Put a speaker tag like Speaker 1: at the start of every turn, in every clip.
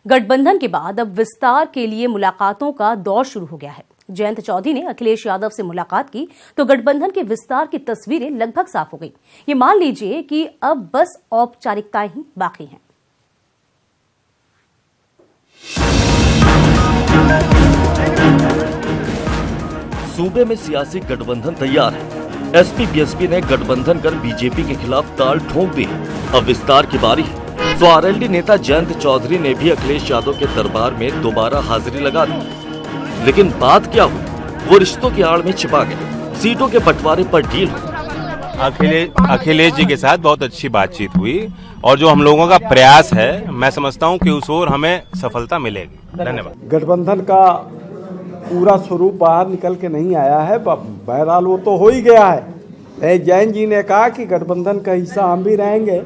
Speaker 1: गठबंधन के बाद अब विस्तार के लिए मुलाकातों का दौर शुरू हो गया है। जयंत चौधरी ने अखिलेश यादव से मुलाकात की तो गठबंधन के विस्तार की तस्वीरें लगभग साफ हो गई। ये मान लीजिए कि अब बस औपचारिकताएं ही बाकी हैं।
Speaker 2: सूबे में सियासी गठबंधन तैयार है। एसपी बीएसपी ने गठबंधन कर बीजेपी के खिलाफ ताल ठोक दी। अब विस्तार की बारी है। तो आरएलडी नेता जयंत चौधरी ने भी अखिलेश यादव के दरबार में दोबारा हाजिरी लगा दी। लेकिन बात क्या हुई, वो रिश्तों की आड़ में छिपा गया। सीटों के बंटवारे पर डील हुई।
Speaker 3: अखिलेश जी के साथ बहुत अच्छी बातचीत हुई और जो हम लोगों का प्रयास है, मैं समझता हूं कि उस ओर हमें सफलता मिलेगी। धन्यवाद।
Speaker 4: गठबंधन का पूरा स्वरूप बाहर निकल के नहीं आया है, बहरहाल वो तो हो ही गया है। जैन जी ने कहा कि गठबंधन का हिस्सा हम भी रहेंगे।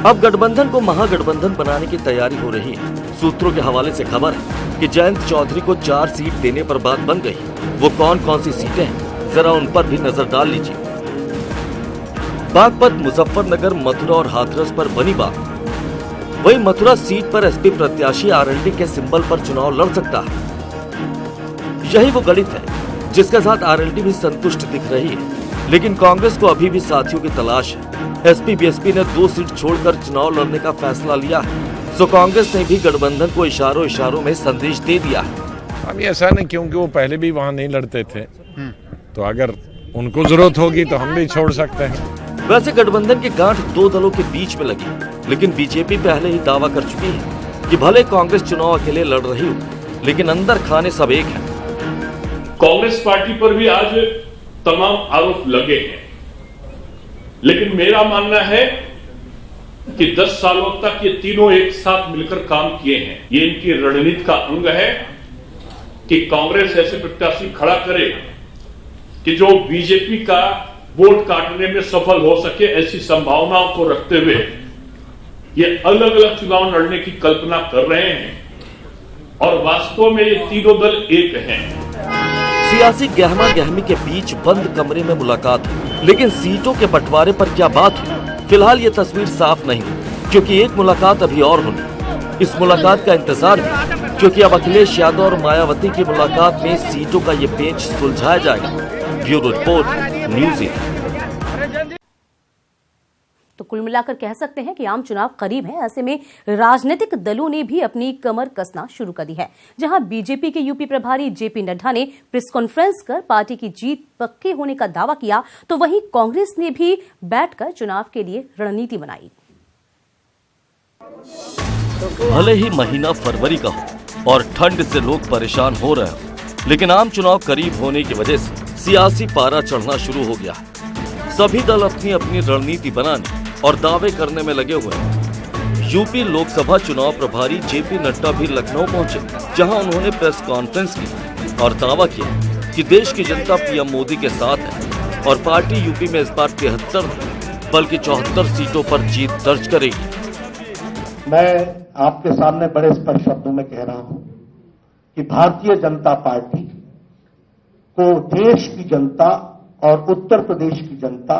Speaker 2: अब गठबंधन को महागठबंधन बनाने की तैयारी हो रही है। सूत्रों के हवाले से खबर है कि जयंत चौधरी को 4 सीट देने पर बात बन गई। वो कौन कौन सी सीटें हैं, जरा उन पर भी नजर डाल लीजिए। बागपत, मुजफ्फरनगर, मथुरा और हाथरस पर बनी बात। वहीं मथुरा सीट पर एसपी प्रत्याशी आरएलडी के सिंबल पर चुनाव लड़ सकता है। यही वो गणित है जिसके साथ आरएलडी भी संतुष्ट दिख रही है। लेकिन कांग्रेस को अभी भी साथियों की तलाश है। एसपी बीएसपी ने 2 सीट छोड़कर चुनाव लड़ने का फैसला लिया है। तो कांग्रेस ने भी गठबंधन को इशारों में संदेश दे दिया है।
Speaker 5: अभी ऐसा नहीं, क्योंकि वो पहले भी वहाँ नहीं लड़ते थे, तो अगर उनको जरूरत होगी तो हम भी छोड़ सकते हैं।
Speaker 2: वैसे गठबंधन की गांठ 2 दलों के बीच में लगी, लेकिन बीजेपी पहले ही दावा कर चुकी है कि भले कांग्रेस चुनाव अकेले लड़ रही हो, लेकिन अंदर खाने सब एक है।
Speaker 6: कांग्रेस पार्टी पर भी आज तमाम आरोप लगे हैं, लेकिन मेरा मानना है कि 10 सालों तक ये तीनों एक साथ मिलकर काम किए हैं। ये इनकी रणनीति का अंग है कि कांग्रेस ऐसे प्रत्याशी खड़ा करे कि जो बीजेपी का वोट काटने में सफल हो सके। ऐसी संभावनाओं को रखते हुए ये अलग अलग चुनाव लड़ने की कल्पना कर रहे हैं और वास्तव में ये तीनों दल एक हैं।
Speaker 2: सियासी गहमा गहमी के बीच बंद कमरे में मुलाकात हुई, लेकिन सीटों के बंटवारे पर क्या बात हुई, फिलहाल ये तस्वीर साफ नहीं, क्योंकि एक मुलाकात अभी और होनी। इस मुलाकात का इंतजार है, क्योंकि अब अखिलेश यादव और मायावती की मुलाकात में सीटों का ये पेच सुलझाया जाएगा। Bureau report, news 18।
Speaker 1: तो कुल मिलाकर कह सकते हैं कि आम चुनाव करीब है। ऐसे में राजनीतिक दलों ने भी अपनी कमर कसना शुरू कर दी है। जहां बीजेपी के यूपी प्रभारी जेपी नड्डा ने प्रेस कॉन्फ्रेंस कर पार्टी की जीत पक्की होने का दावा किया, तो वहीं कांग्रेस ने भी बैठकर चुनाव के लिए रणनीति बनाई।
Speaker 2: भले ही महीना फरवरी का हो और ठंड से लोग परेशान हो रहे हो, लेकिन आम चुनाव करीब होने की वजह से सियासी पारा चढ़ना शुरू हो गया। सभी दल अपनी अपनी रणनीति बनाने और दावे करने में लगे हुए हैं। यूपी लोकसभा चुनाव प्रभारी जेपी नड्डा भी लखनऊ पहुंचे, जहां उन्होंने प्रेस कॉन्फ्रेंस की और दावा किया कि देश की जनता पीएम मोदी के साथ है और पार्टी यूपी में इस बार 73 बल्कि 74 सीटों पर जीत दर्ज करेगी।
Speaker 7: मैं आपके सामने बड़े स्पष्ट शब्दों में कह रहा हूं कि भारतीय जनता पार्टी को देश की जनता और उत्तर प्रदेश की जनता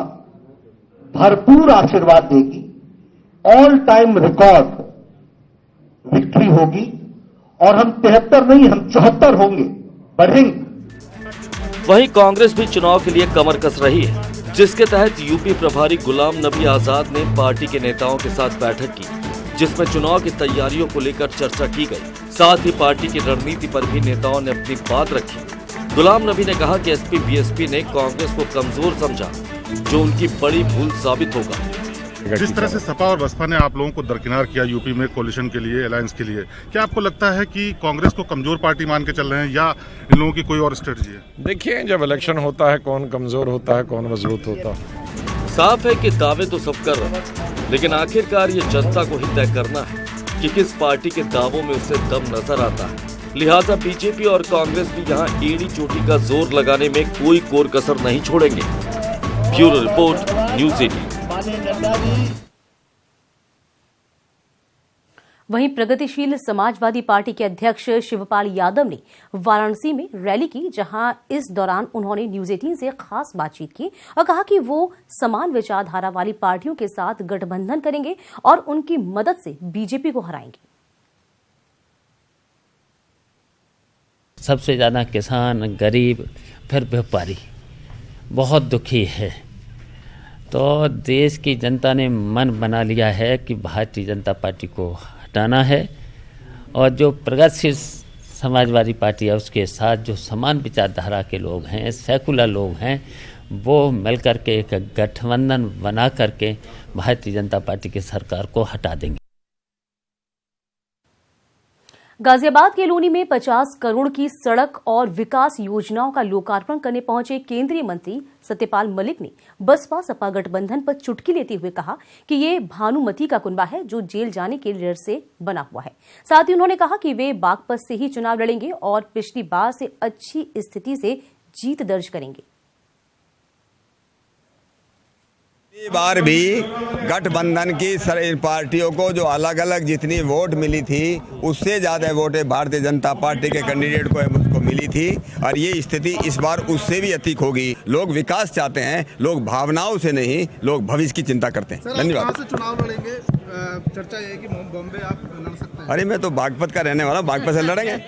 Speaker 7: भरपूर आशीर्वाद देगी। ऑल टाइम रिकॉर्ड विक्ट्री होगी और हम 73 नहीं, हम 74 होंगे, बढ़ेंगे।
Speaker 2: वहीं कांग्रेस भी चुनाव के लिए कमर कस रही है, जिसके तहत यूपी प्रभारी गुलाम नबी आजाद ने पार्टी के नेताओं के साथ बैठक की, जिसमें चुनाव की तैयारियों को लेकर चर्चा की गई। साथ ही पार्टी की रणनीति पर भी नेताओं ने अपनी बात रखी। गुलाम नबी ने कहा कि एसपी बीएसपी ने कांग्रेस को कमजोर समझा, जो उनकी बड़ी भूल साबित होगा।
Speaker 8: जिस तरह से सपा और बसपा ने आप लोगों को दरकिनार किया यूपी में कोलिशन के लिए, अलायंस के लिए, क्या आपको लगता है कि कांग्रेस को कमजोर पार्टी मान के चल रहे हैं या इन लोगों की कोई और स्ट्रेटजी है?
Speaker 5: देखिए, जब इलेक्शन होता है कौन कमजोर होता है, कौन मजबूत होता है।
Speaker 2: साफ है कि दावे तो सब कर रहे हैं, लेकिन आखिरकार ये जनता को ही तय करना है कि किस पार्टी के दावों में उसे दम नजर आता है। लिहाजा बीजेपी और कांग्रेस भी यहाँ एड़ी चोटी का जोर लगाने में कोई कोर कसर नहीं छोड़ेंगे। Bureau report, news 18।
Speaker 1: वहीं प्रगतिशील समाजवादी पार्टी के अध्यक्ष शिवपाल यादव ने वाराणसी में रैली की, जहां इस दौरान उन्होंने न्यूज़ 18 से खास बातचीत की और कहा कि वो समान विचारधारा वाली पार्टियों के साथ गठबंधन करेंगे और उनकी मदद से बीजेपी को हराएंगे।
Speaker 9: सबसे ज़्यादा किसान, गरीब, फिर व्यापारी बहुत दुखी है। तो देश की जनता ने मन बना लिया है कि भारतीय जनता पार्टी को हटाना है, और जो प्रगतिशील समाजवादी पार्टी है उसके साथ जो समान विचारधारा के लोग हैं, सेकुलर लोग हैं, वो मिलकर के एक गठबंधन बना करके भारतीय जनता पार्टी की सरकार को हटा देंगे।
Speaker 1: गाजियाबाद के लोनी में 50 करोड़ की सड़क और विकास योजनाओं का लोकार्पण करने पहुंचे केंद्रीय मंत्री सत्यपाल मलिक ने बसपा सपा गठबंधन पर चुटकी लेते हुए कहा कि ये भानुमति का कुनबा है जो जेल जाने के डर से बना हुआ है। साथ ही उन्होंने कहा कि वे बागपत से ही चुनाव लड़ेंगे और पिछली बार से अच्छी स्थिति से जीत दर्ज करेंगे।
Speaker 10: इस बार भी गठबंधन की पार्टियों को जो अलग अलग जितनी वोट मिली थी उससे ज़्यादा वोटें भारतीय जनता पार्टी के कैंडिडेट को मुझको मिली थी, और ये स्थिति इस बार उससे भी अधिक होगी। लोग विकास चाहते हैं, लोग भावनाओं से नहीं, लोग भविष्य की चिंता करते हैं। धन्यवाद।
Speaker 11: कहां से चुनाव लड़ेंगे? चर्चा ये है कि बॉम्बे आप लड़ सकते हैं।
Speaker 10: अरे मैं तो बागपत का रहने वाला, बागपत से लड़ेंगे।